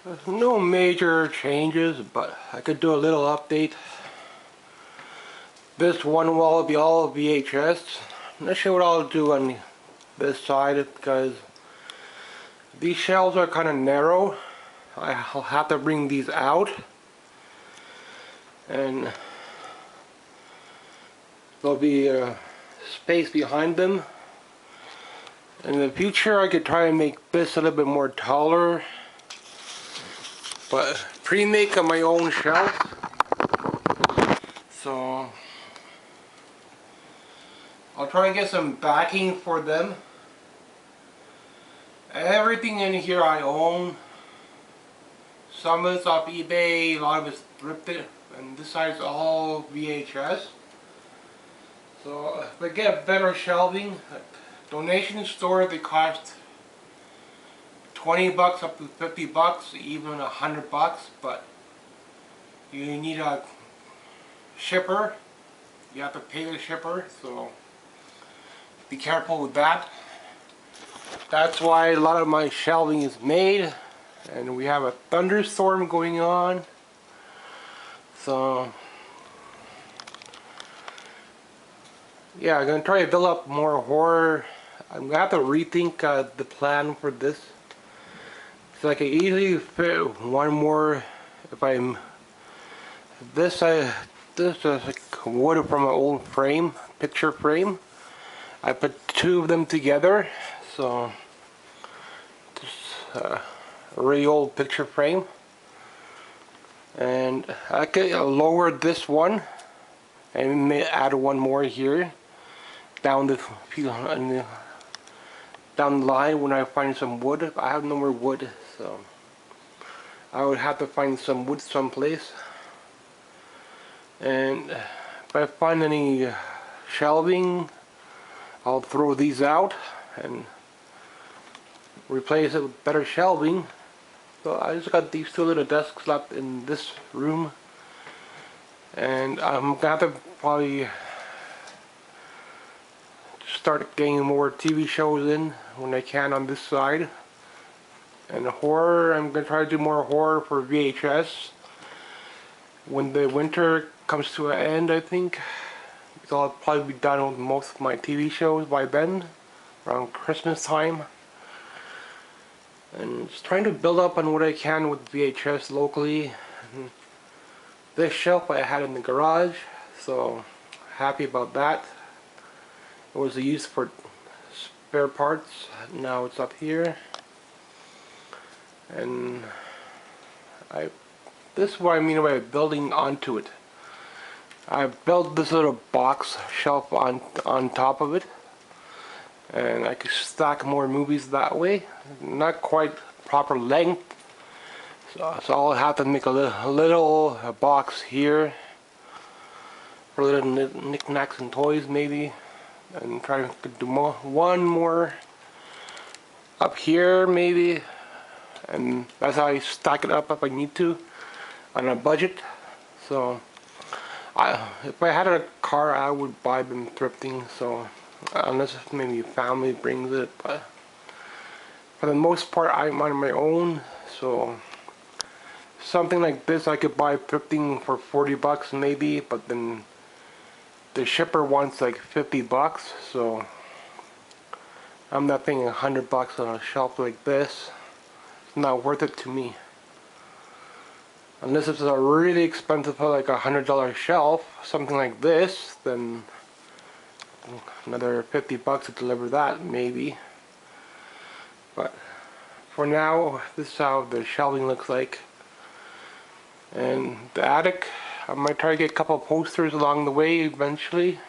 There's no major changes, but I could do a little update. This one wall will be all VHS. I'm not sure what I'll do on this side because these shelves are kind of narrow. I'll have to bring these out, and there'll be space behind them. In the future I could try and make this a little bit more taller, but pre-make on my own shelf. So I'll try and get some backing for them. Everything in here I own. Some of it's off eBay, a lot of it's thrifted, and this side's all VHS. So if I get better shelving, donation store, they cost 20 bucks up to 50 bucks, even 100 bucks, but you need a shipper. You have to pay the shipper, so be careful with that. That's why a lot of my shelving is made, and we have a thunderstorm going on, so yeah, I'm gonna try to build up more horror. I'm gonna have to rethink the plan for this, so I can easily fit one more. If I'm this is like wood from an old frame, picture frame. I put two of them together, so this a really old picture frame, and I could lower this one and may add one more here down the line when I find some wood. I have no more wood, so I would have to find some wood someplace. And if I find any shelving, I'll throw these out and replace it with better shelving. So I just got these two little desks left in this room, and I'm gonna have to probably start getting more TV shows in when I can on this side. And horror, I'm gonna try to do more horror for VHS when the winter comes to an end, I think. So I'll probably be done with most of my TV shows by then, around Christmas time. And just trying to build up on what I can with VHS locally. And this shelf I had in the garage, so happy about that. It was used for spare parts. Now it's up here, and this is what I mean by building onto it. I built this little box shelf on top of it, and I could stack more movies that way. Not quite proper length, so I'll have to make a little box here for little knickknacks and toys maybe, and try to do one more up here maybe, and that's how I stack it up if I need to on a budget. So if I had a car, I would buy them thrifting, so unless maybe family brings it, but for the most part I'm on my own. So something like this I could buy thrifting for 40 bucks maybe, but then the shipper wants like 50 bucks, so I'm not paying 100 bucks on a shelf like this. It's not worth it to me. Unless it's a really expensive, like $100 shelf, something like this, then another 50 bucks to deliver that maybe. But for now, this is how the shelving looks like. And the attic, I might try to get a couple of posters along the way eventually.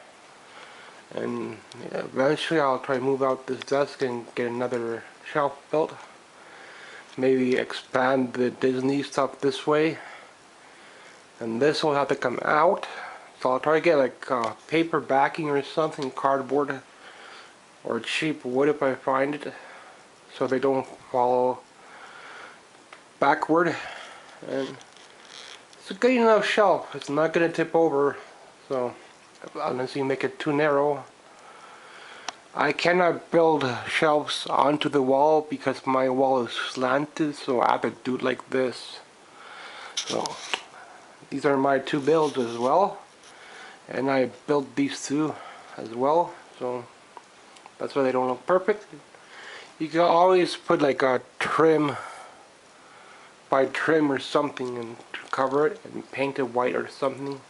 And yeah, eventually I'll try to move out this desk and get another shelf built. Maybe expand the Disney stuff this way. And this will have to come out. So I'll try to get like paper backing or something, cardboard or cheap wood if I find it, so they don't fall backward. And it's a good enough shelf. It's not going to tip over, so unless you make it too narrow. I cannot build shelves onto the wall because my wall is slanted, so I have to do it like this. So these are my two builds as well, and I built these two as well, so that's why they don't look perfect. You can always put like a trim or something and cover it and paint it white or something,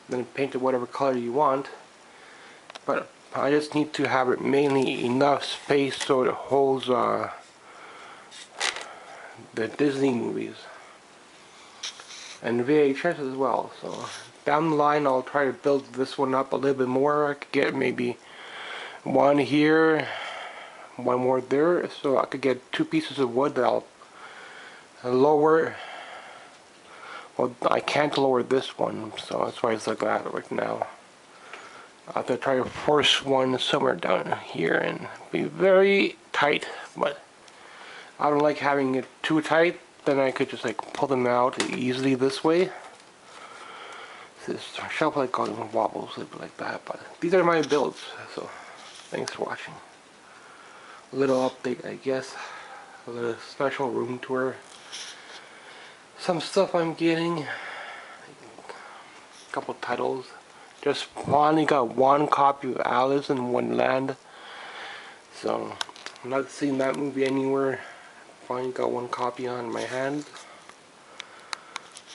then paint it whatever color you want. But I just need to have it mainly enough space so it holds the Disney movies and VHS as well. So down the line I'll try to build this one up a little bit more. I could get maybe one here, one more there, so I could get two pieces of wood that I'll lower. Well, I can't lower this one, so that's why it's like that right now. I have to try to force one somewhere down here and be very tight, but I don't like having it too tight. Then I could just like pull them out easily this way. This shelf like wobbles a bit like that, but these are my builds, so thanks for watching. A little update, I guess. A little special room tour. Some stuff I'm getting. A couple titles. Just finally got one copy of Alice in Wonderland. So I'm not seeing that movie anywhere. Finally got one copy on my hand.